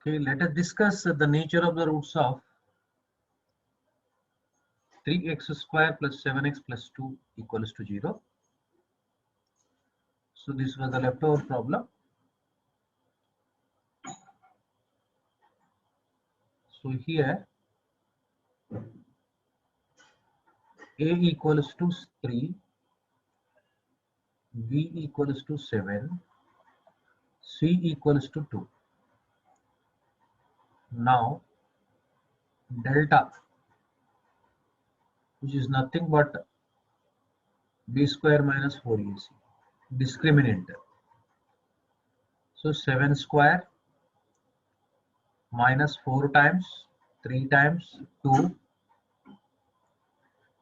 Okay, let us discuss the nature of the roots of 3x square plus 7x plus 2 equals to 0. So this was the leftover problem. So here a equals to 3, b equals to 7, c equals to 2. Now delta, which is nothing but b square minus 4ac, discriminant. So 7 square minus 4 times 3 times 2,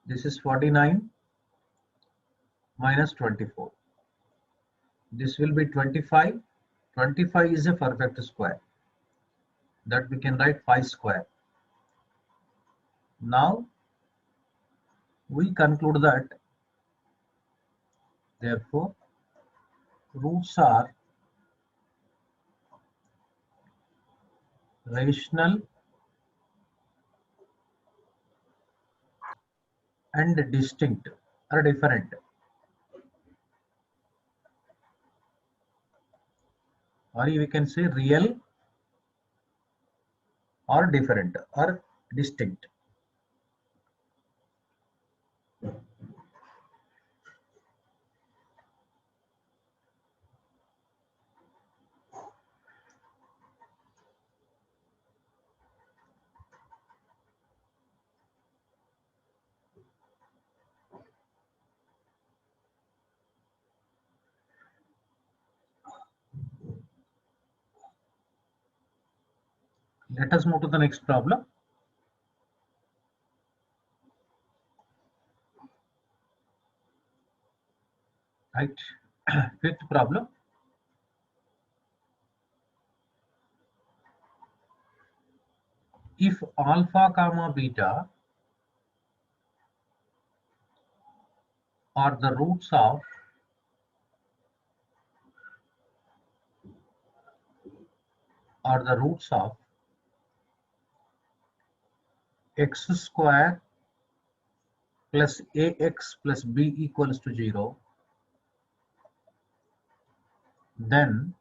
this is 49 minus 24. This will be 25. 25 is a perfect square, that we can write 5 square. Now we conclude that therefore roots are rational and distinct or different, or we can say real or different or distinct. Let us move to the next problem. Right. Fifth problem. If alpha comma beta are the roots of x square plus ax plus b equals to 0, then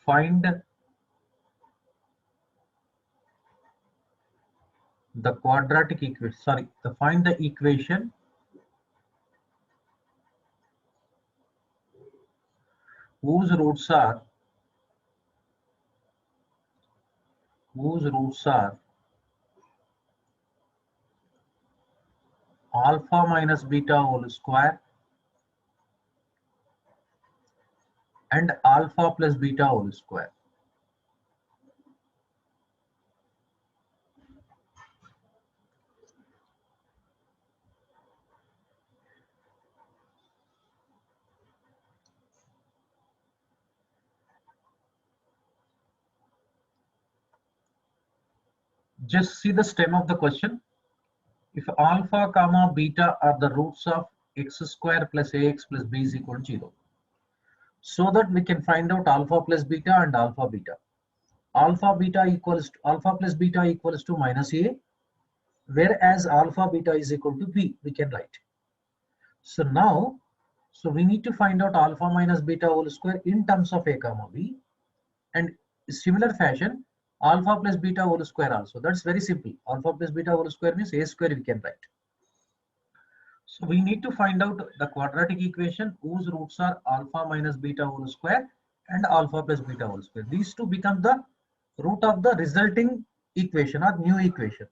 find the quadratic equation, find the equation whose roots are alpha minus beta whole square and alpha plus beta whole square. Just see the stem of the question. If alpha comma beta are the roots of x square plus ax plus b is equal to 0, so that we can find out alpha plus beta and alpha beta. Alpha plus beta equals to minus a, whereas alpha beta is equal to b, we can write. So now, we need to find out alpha minus beta whole square in terms of a comma b, and similar fashion alpha plus beta whole square also. That's very simple. Alpha plus beta whole square means a square we can write. So we need to find out the quadratic equation whose roots are alpha minus beta whole square and alpha plus beta whole square. These two become the root of the resulting equation or new equation.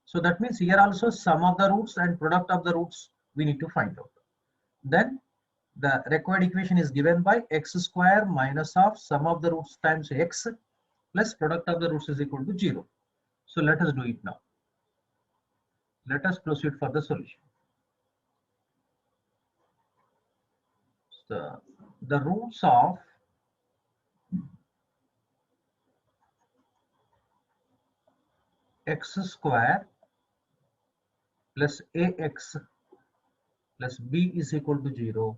So that means here also sum of the roots and product of the roots we need to find out. Then the required equation is given by x square minus of sum of the roots times x plus product of the roots is equal to 0. So let us do it now. Let us proceed for the solution. So the roots of x square plus ax plus b is equal to 0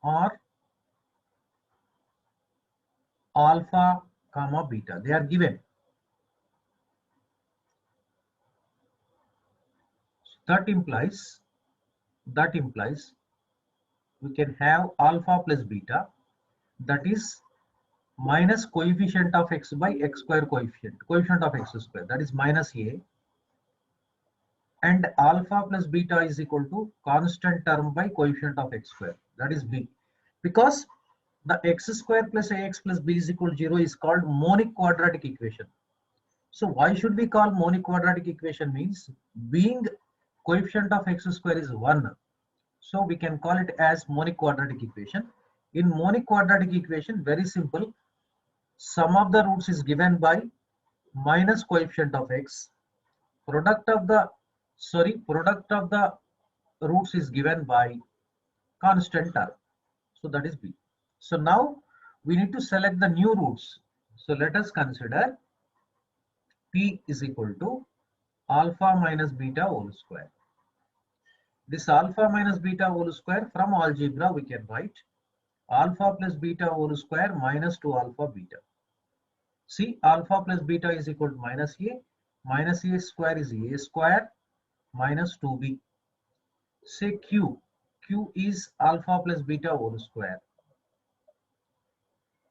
or alpha comma beta. They are given. That implies we can have alpha plus beta, that is minus coefficient of x by x square coefficient of x square, that is minus a, and alpha plus beta is equal to constant term by coefficient of x square, that is b. Because the x square plus ax plus b is equal to 0 is called monic quadratic equation. So why should we call monic quadratic equation? Means being coefficient of x square is 1, so we can call it as monic quadratic equation. In monic quadratic equation, very simple, sum of the roots is given by minus coefficient of x, product of the roots is given by constant term, so that is b. So now we need to select the new roots. So let us consider p is equal to alpha minus beta whole square. This alpha minus beta whole square, from algebra we can write alpha plus beta whole square minus 2 alpha beta. See, alpha plus beta is equal to minus a square is a square minus 2b. Say q is alpha plus beta whole square,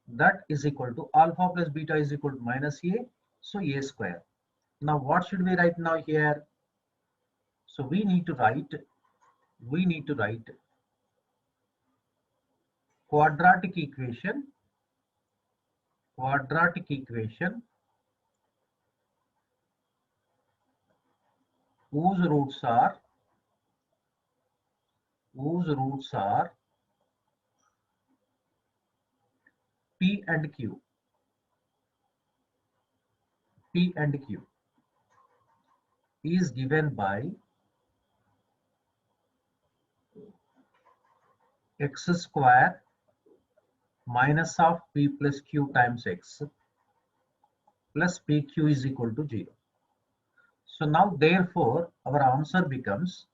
that is equal to alpha plus beta is equal to minus a, so a square. Now what should we write now here? So we need to write quadratic equation whose roots are p and q. Is given by x square minus of p plus q times x plus pq is equal to 0. So now therefore our answer becomes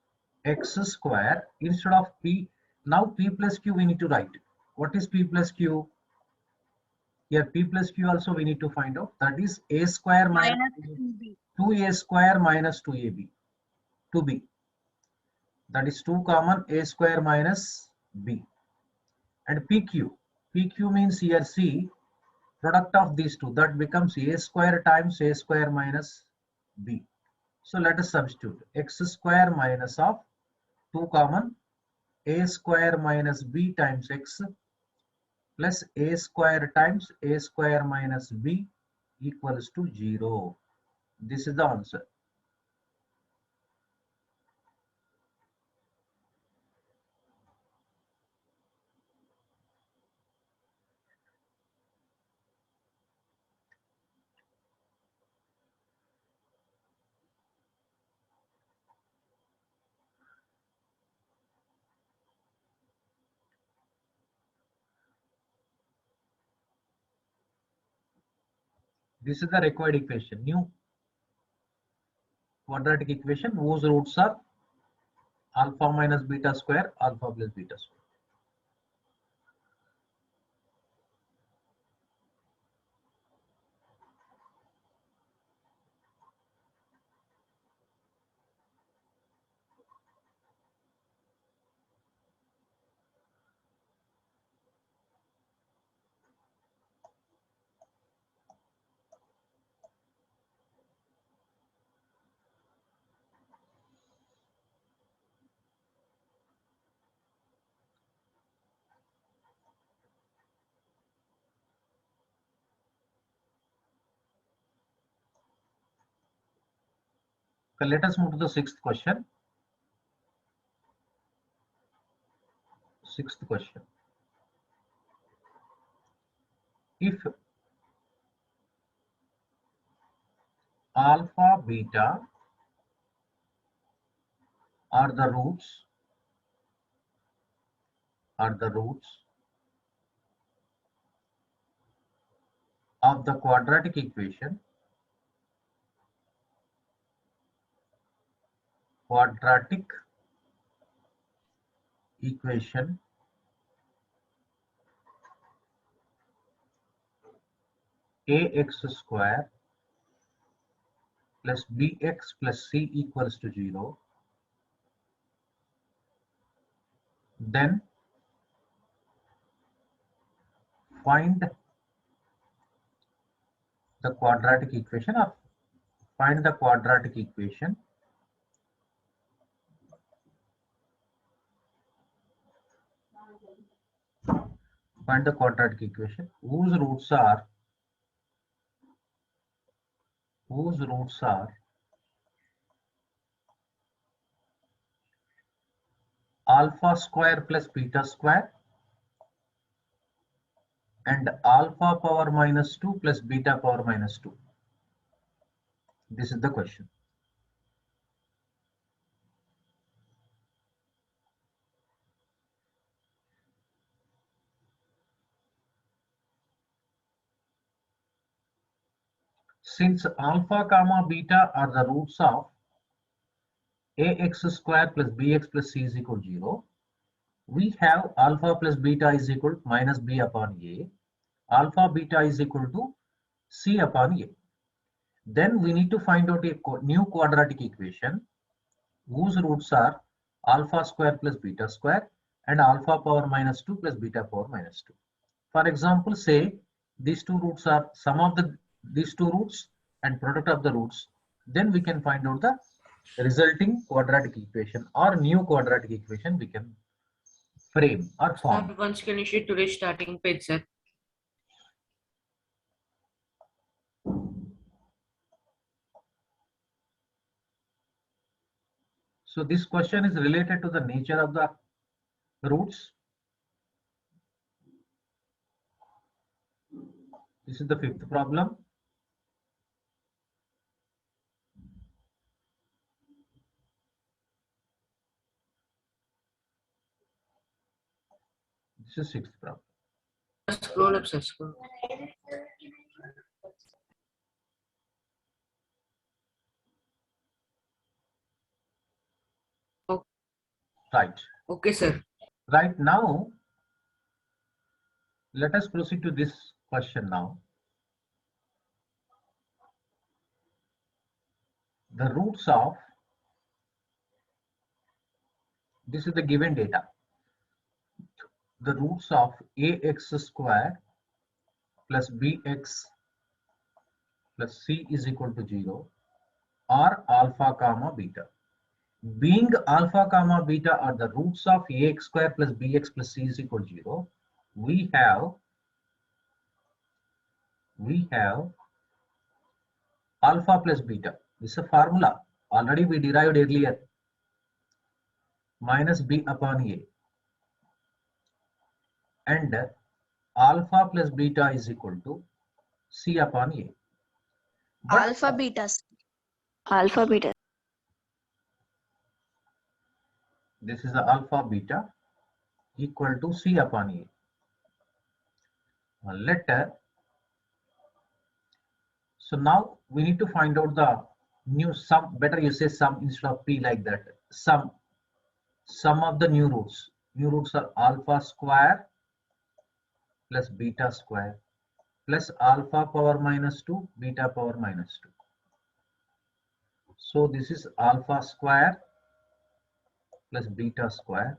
x square instead of p. Now p plus q we need to write. What is p plus q? Here p plus q also we need to find out, that is a square minus 2a square minus 2ab, 2b, that is 2 common, a square minus b, and pq means here c, product of these two, that becomes a square times a square minus b. So let us substitute x square minus of 2 common, a square minus b times x plus a square times a square minus b equals to 0. This is the answer. This is the required equation, new quadratic equation whose roots are alpha minus beta square, alpha plus beta square. Okay, let us move to the sixth question. If alpha beta are the roots of the quadratic equation ax square plus bx plus c equals to 0, then find the quadratic equation, or find the quadratic equation whose roots are alpha square plus beta square and alpha power minus 2 plus beta power minus 2. This is the question. Since alpha comma beta are the roots of ax square plus bx plus c is equal to 0, we have alpha plus beta is equal to minus b upon a, alpha beta is equal to c upon a. Then we need to find out a new quadratic equation whose roots are alpha square plus beta square and alpha power minus 2 plus beta power minus 2. For example, say these two roots are sum of these two roots and product of the roots, then we can find out the resulting quadratic equation or new quadratic equation we can frame or form. Sir, once can you see today's starting page, sir? So this question is related to the nature of the roots. This is the fifth problem. This is sixth problem. Scroll up, sir. Scroll. Right. Okay, sir. Right now, let us proceed to this question now. The roots of, this is the given data, the roots of ax square plus bx plus c is equal to 0 are alpha comma beta. Being alpha comma beta are the roots of ax square plus bx plus c is equal to 0, we have alpha plus beta. This is a formula already we derived earlier, minus b upon a, and alpha plus beta is equal to c upon a. But Alpha beta. this is the alpha beta equal to c upon a. So now we need to find out the new sum. Better you say sum instead of p, like that. Sum of the new roots. New roots are alpha square plus beta square plus alpha power minus 2 beta power minus 2. So this is alpha square plus beta square.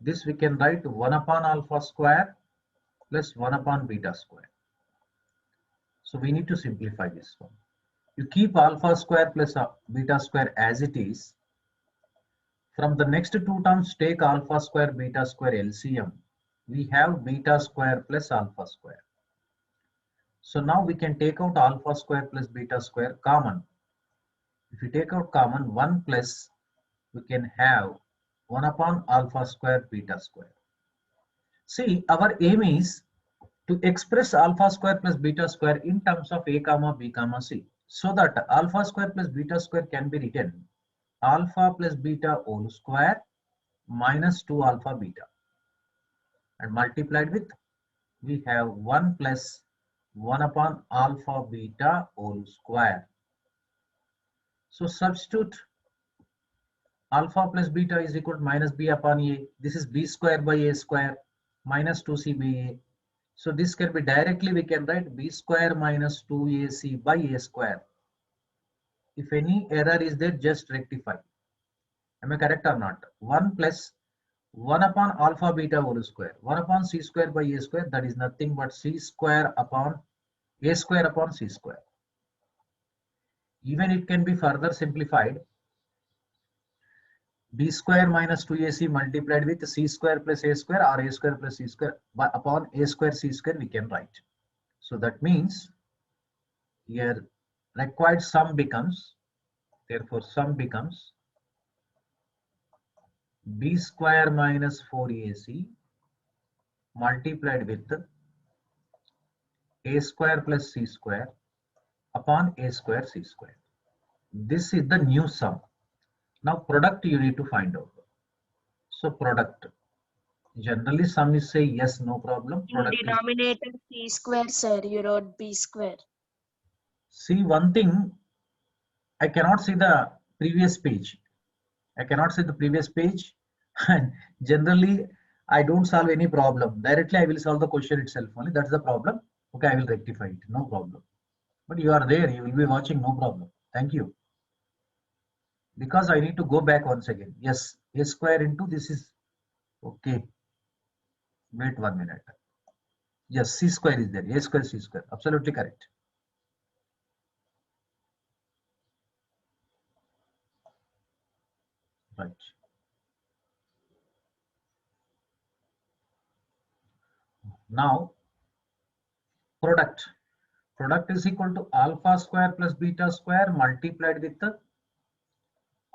This we can write 1 upon alpha square plus 1 upon beta square. So we need to simplify this one. You keep alpha square plus beta square as it is. From the next two terms, take alpha square beta square LCM. We have beta square plus alpha square. So now we can take out alpha square plus beta square common. If you take out common, 1 plus, we can have 1 upon alpha square beta square. See, our aim is to express alpha square plus beta square in terms of a comma b comma c, so that alpha square plus beta square can be written alpha plus beta whole square minus 2 alpha beta, and multiplied with, we have 1 plus 1 upon alpha beta whole square. So substitute alpha plus beta is equal to minus b upon a. This is b square by a square minus 2c by a. So this can be directly, we can write b square minus 2ac by a square. If any error is there, just rectify. Am I correct or not? 1 plus 1 upon alpha beta whole square. 1 upon c square by a square, that is nothing but c square upon a square upon c square. Even it can be further simplified. B square minus 2ac multiplied with c square plus a square or a square plus c square upon a square c square we can write. So that means here required sum becomes, therefore sum becomes b square minus 4ac multiplied with a square plus c square upon a square c square. This is the new sum. Now product you need to find out. So product, generally sum is say yes, no problem. In Product is, denominator c square, sir, you wrote b square. see one thing, I cannot see the previous page. I cannot see the previous page and generally I don't solve any problem. Directly I will solve the question itself only. That's the problem. Okay, I will rectify it, no problem. But you are there, you will be watching, no problem. Thank you. Because I need to go back once again. Yes, a square into this is okay. Wait 1 minute. Yes, c square is there. A square, c square. Absolutely correct. Right. Now, product. Product is equal to alpha square plus beta square multiplied with the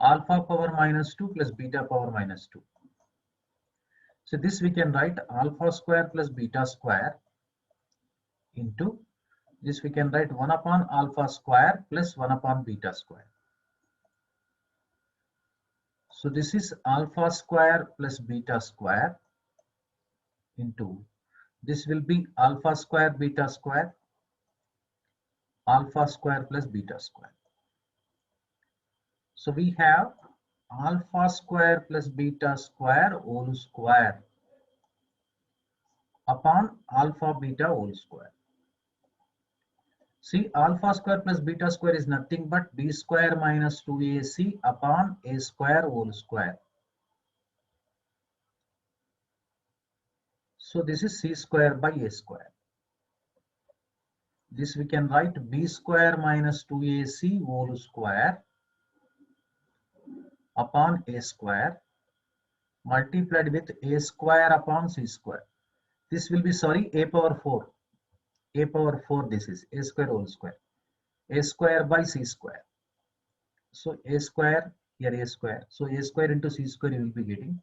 alpha power minus 2 plus beta power minus 2. So this we can write alpha square plus beta square into this we can write 1 upon alpha square plus 1 upon beta square. So this is alpha square plus beta square into this will be alpha square beta square, alpha square plus beta square. So we have alpha square plus beta square whole square upon alpha beta whole square. See, alpha square plus beta square is nothing but b square minus 2ac upon a square whole square. So this is c square by a square. This we can write b square minus 2ac whole square upon a square multiplied with a square upon c square. This will be, sorry, a power 4. A power 4 this is a square whole square. A square by c square. So a square, here a square. So a square into c square you will be getting.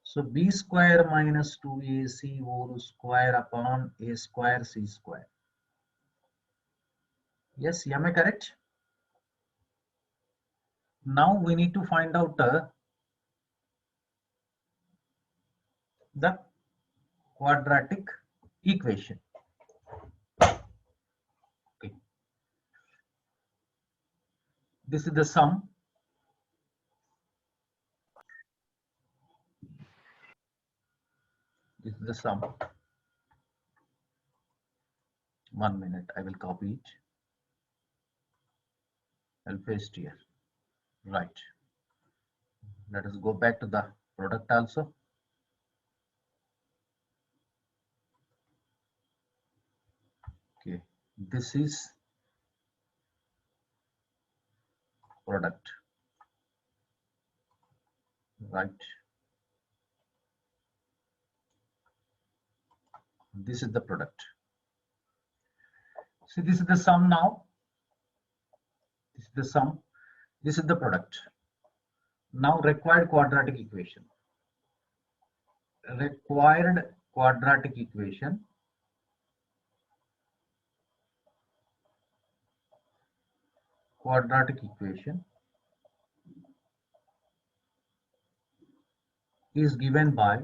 So b square minus 2ac whole square upon a square c square. Yes, am I correct? Now we need to find out the quadratic equation. Okay. This is the sum. This is the sum. 1 minute, I will copy it. I'll paste here. Right. Let us go back to the product also. Okay, this is product. Right. This is the product. See, this is the sum now. This is the sum. This is the product. Now required quadratic equation. Required quadratic equation. Quadratic equation is given by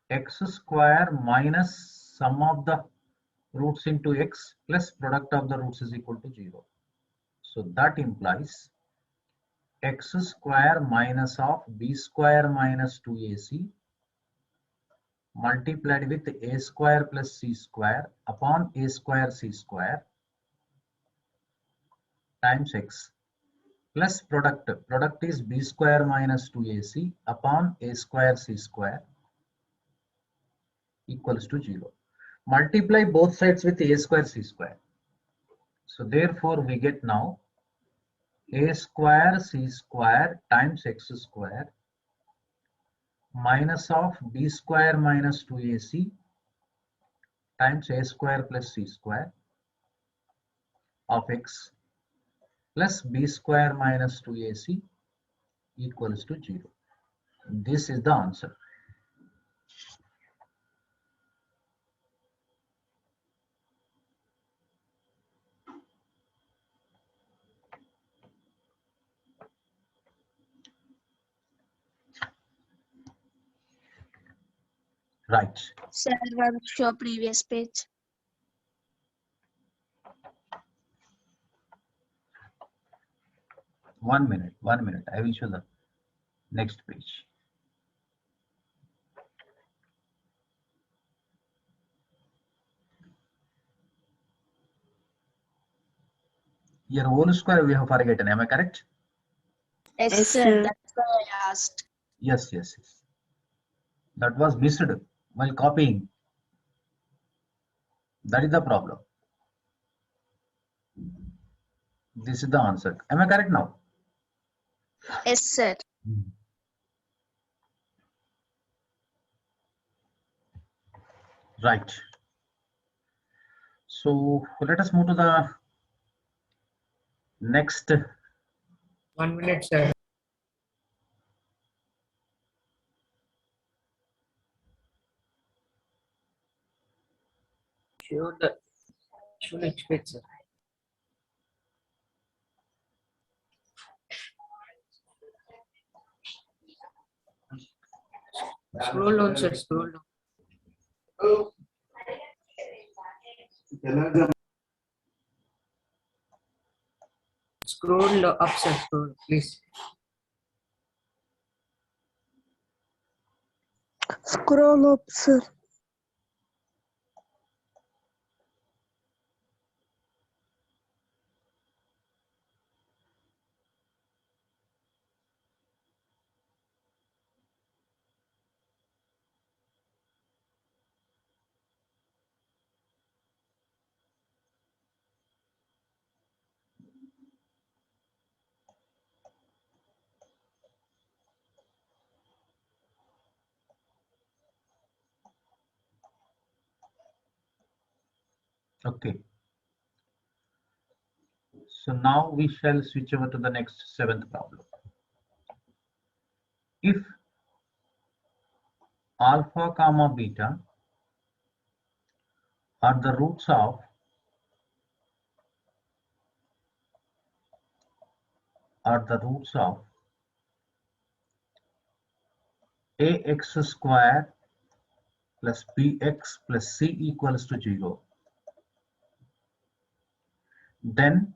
x square minus sum of the roots into x plus product of the roots is equal to 0. So that implies x square minus of b square minus 2ac multiplied with a square plus c square upon a square c square times x plus product is b square minus 2ac upon a square c square equals to 0. Multiply both sides with a square c square. So therefore we get now a square c square times x square minus of b square minus 2ac times a square plus c square of x plus b square minus 2ac equals to 0. This is the answer. Right. Sir, one show previous page. One minute. I will show the next page. Here whole square we have forgotten. Am I correct? Yes, Yes, sir. sir. That's why I asked. Yes. That was missed while copying. That is the problem. This is the answer. Am I correct now? Yes, sir. Right. So let us move to the next. 1 minute, sir. Show next page, sir. Scroll down, sir. Scroll down. Scroll up, sir. Scroll, please. Scroll up, sir. Okay. So now we shall switch over to the next 7th problem. If alpha comma beta are the roots of ax square plus bx plus c equals to 0, then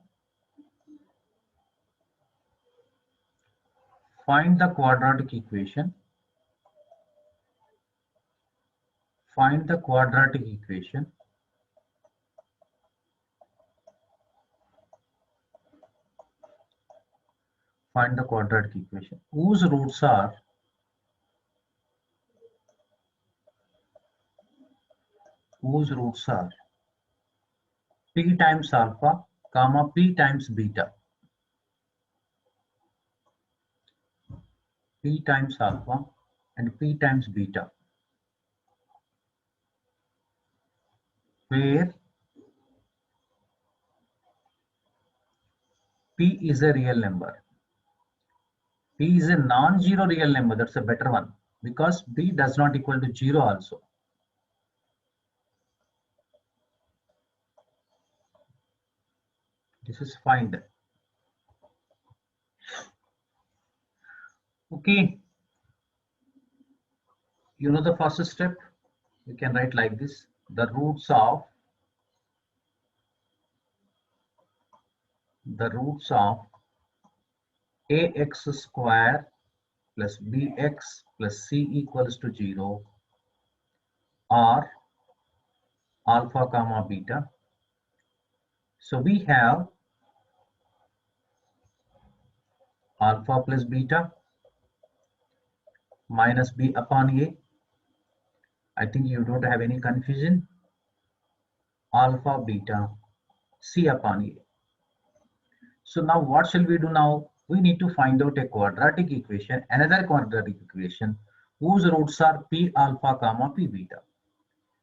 find the quadratic equation. Find the quadratic equation whose roots are p times alpha comma p times beta. P times alpha and p times beta, where p is a real number. P is a non-zero real number. That's a better one, because p does not equal to 0 also. This is find. Okay. You know the first step? You can write like this: the roots of ax square plus bx plus c equals to 0 or alpha comma beta. So we have alpha plus beta minus b upon a. I think you don't have any confusion. Alpha beta c upon a. So now what shall we do now? We need to find out a quadratic equation, another quadratic equation whose roots are p alpha comma p beta.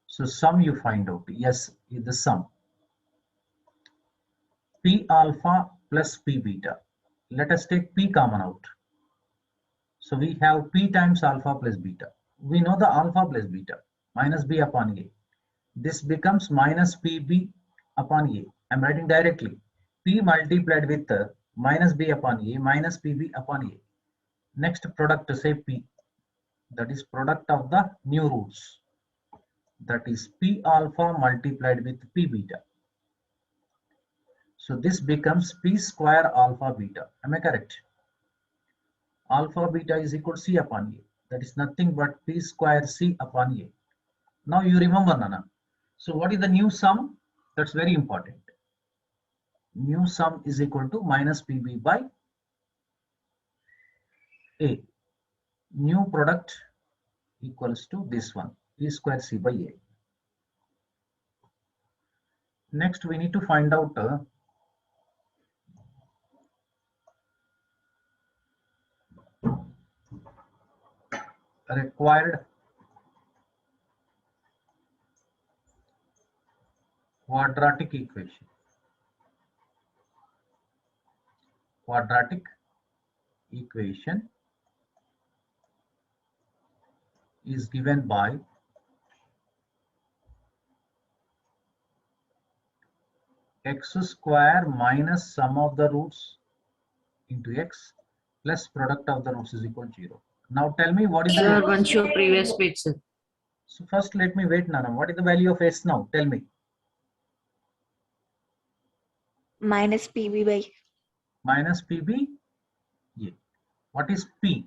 So sum you find out. Yes, is the sum. P alpha plus p beta. Let us take p common out. So we have p times alpha plus beta. We know the alpha plus beta minus b upon a. This becomes minus pb upon a. I'm writing directly. P multiplied with minus b upon a minus pb upon a. Next product to say p. That is product of the new roots. That is p alpha multiplied with p beta. So this becomes p square alpha beta. Am I correct? Alpha beta is equal to c upon a. That is nothing but p square c upon a. Now you remember, Nana. So what is the new sum? That's very important. New sum is equal to minus pb by a. New product equals to this one, p square c by a. Next we need to find out required quadratic equation. Quadratic equation is given by x square minus sum of the roots into x plus product of the roots is equal to 0. Now tell me what is Sir, the... one show previous page, sir. So first let me wait, Nana. What is the value of s now? Tell me. Minus PB by Minus pb. Yeah. What is p?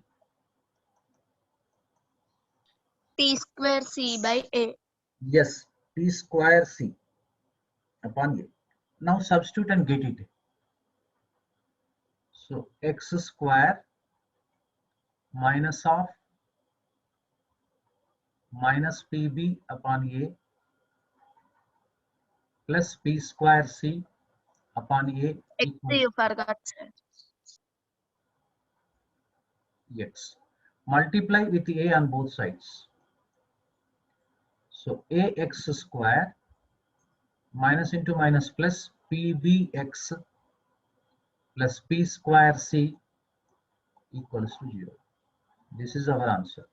P square C by A. Yes, p square c upon a. Now substitute and get it. So x square minus of minus pb upon a plus p square c upon a X equals you forgot, sir. x. Multiply with a on both sides. So ax square minus into minus plus pbx plus p square c equals to 0. This is our answer.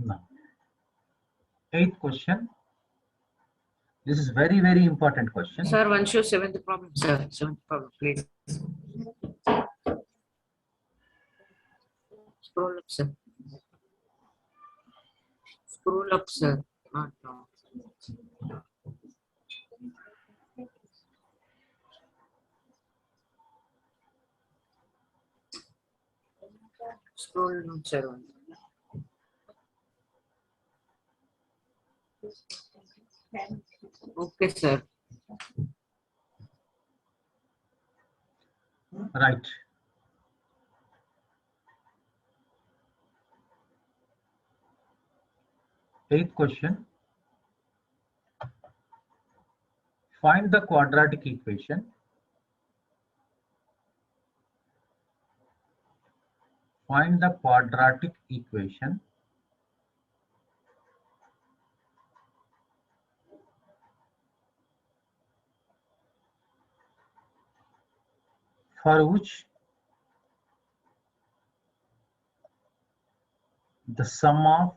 Now, 8th question. This is very, very important question. Sir, one show seventh problem, sir. Seventh problem, please. Scroll up, sir. Scroll up, sir. Not down. Scroll down, sir. Okay, sir. Right. Eighth question. Find the quadratic equation. Find the quadratic equation for which the sum of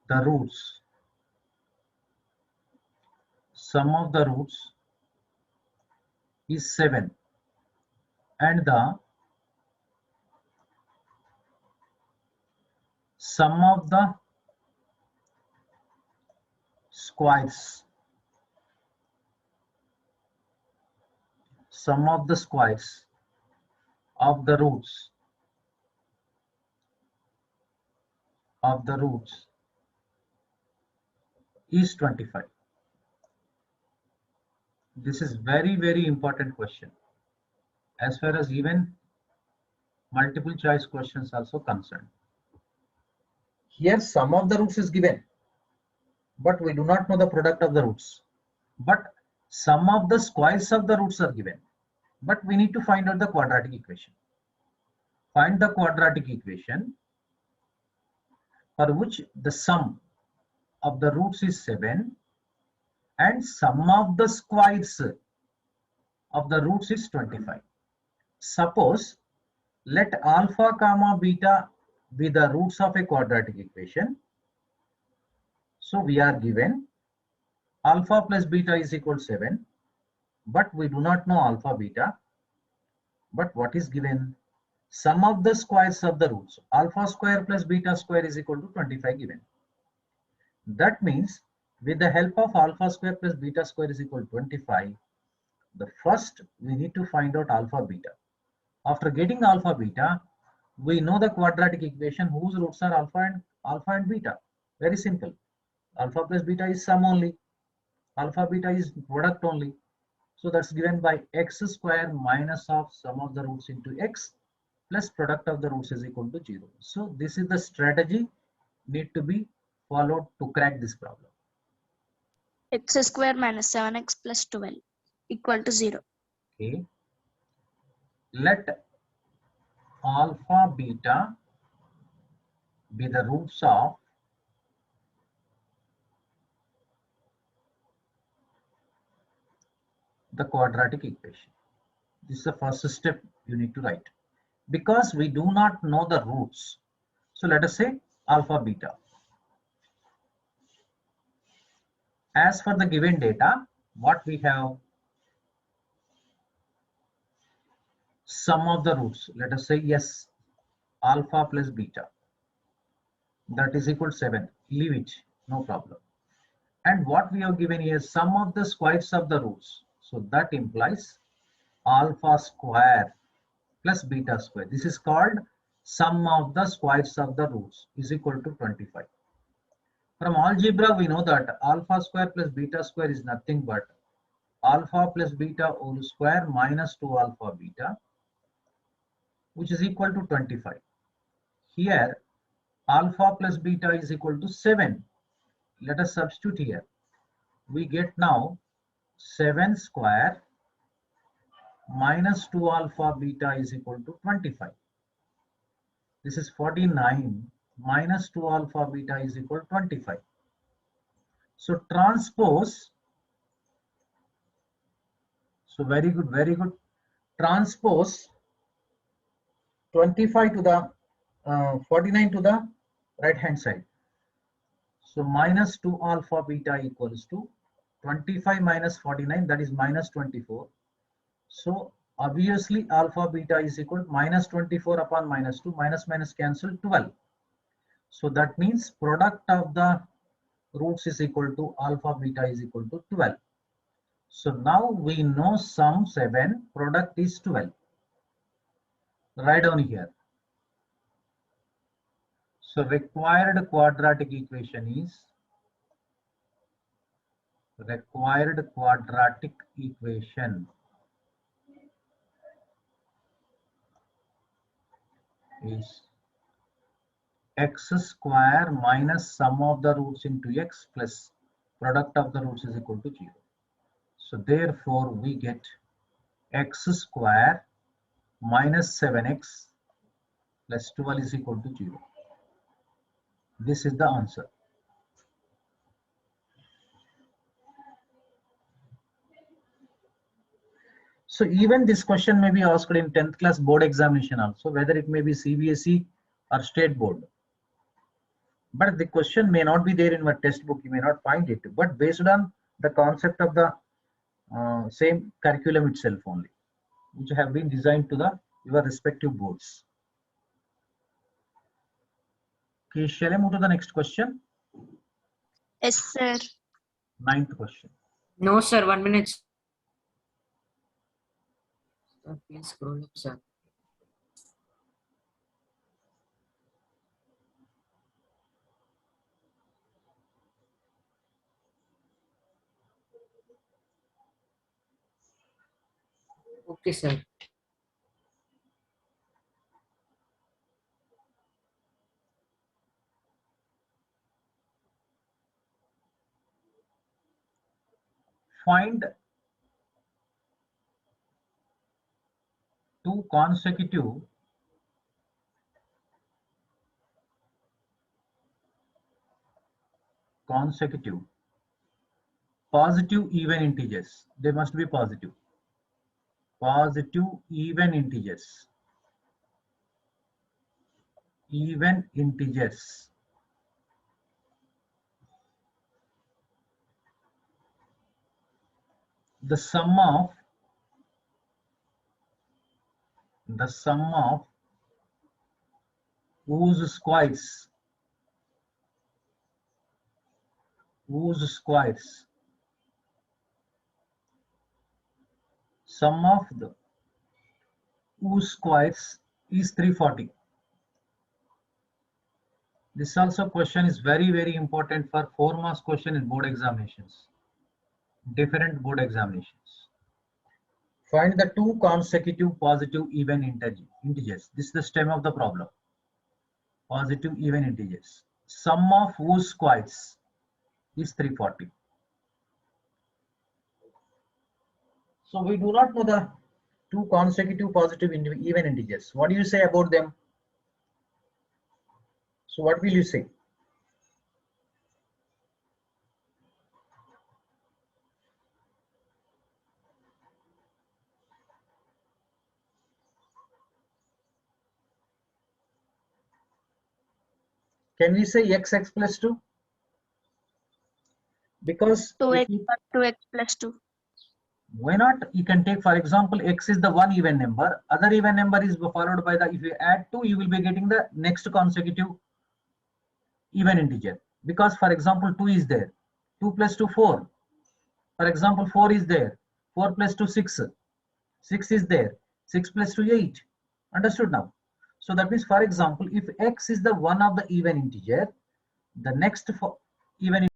the roots is 7 and the sum of the squares of the roots is 25. This is very important question as far as even multiple choice questions also concerned. Here sum of the roots is given, but we do not know the product of the roots. But sum of the squares of the roots are given, but we need to find out the quadratic equation. Find the quadratic equation for which the sum of the roots is 7 and sum of the squares of the roots is 25. Suppose let alpha comma beta be the roots of a quadratic equation. So we are given alpha plus beta is equal to 7, but we do not know alpha beta. But what is given? Sum of the squares of the roots, alpha square plus beta square is equal to 25 given. That means with the help of alpha square plus beta square is equal to 25, the first we need to find out alpha beta. After getting alpha beta, we know the quadratic equation whose roots are alpha and beta. Very simple. Alpha plus beta is sum only. Alpha beta is product only. So that's given by x square minus of sum of the roots into x plus product of the roots is equal to 0. So this is the strategy need to be followed to crack this problem. X square minus 7x plus 12 equal to 0. Okay. Let alpha beta be the roots of the quadratic equation. This is the first step you need to write. Because we do not know the roots. So let us say alpha beta. As for the given data, what we have? Sum of the roots. Let us say yes, alpha plus beta. That is equal to 7. Leave it, no problem. And what we have given here, sum of the squares of the roots. So that implies alpha square plus beta square. This is called sum of the squares of the roots is equal to 25. From algebra, we know that alpha square plus beta square is nothing but alpha plus beta whole square minus 2 alpha beta, which is equal to 25. Here, alpha plus beta is equal to 7. Let us substitute here. We get now 7 square minus 2 alpha beta is equal to 25. This is 49 minus 2 alpha beta is equal to 25. So transpose, so very good, transpose 25 to the 49 to the right hand side. So minus 2 alpha beta equals to 25 minus 49, that is minus 24. So obviously alpha beta is equal to minus 24 upon minus 2, minus minus cancel 12. So that means product of the roots is equal to alpha beta is equal to 12. So now we know sum 7, product is 12. Write down here. So required quadratic equation is x square minus sum of the roots into x plus product of the roots is equal to 0. So therefore we get x square minus 7x plus 12 is equal to 0. This is the answer. So even this question may be asked in 10th class board examination also, whether it may be CBSE or state board. But the question may not be there in my textbook, you may not find it, but based on the concept of the same curriculum itself only, which have been designed to the your respective boards. Okay, shall I move to the next question? Yes, sir. 9th question. No, sir. 1 minute. Sir, please scroll up, sir. Okay, sir. Find two consecutive positive even integers. They must be positive. Positive even integers. Even integers. The sum of whose squares sum of the whose squares is 340. This also question is very important for 4 marks question in board examinations, different board examinations. Find the two consecutive positive even integers. This is the stem of the problem. Positive even integers. Sum of whose squares is 340. So we do not know the two consecutive positive even integers. What do you say about them? So what will you say? Can we say x plus 2? Because 2x or 2x plus 2. why not? You can take, for example, x is the one even number. Other even number is followed by the, if you add 2, you will be getting the next consecutive even integer. Because, for example, 2 is there. 2 plus 2, 4. For example, 4 is there. 4 plus 2, 6. 6 is there. 6 plus 2, 8. Understood now? So that means, for example, if x is the one of the even integer, the next even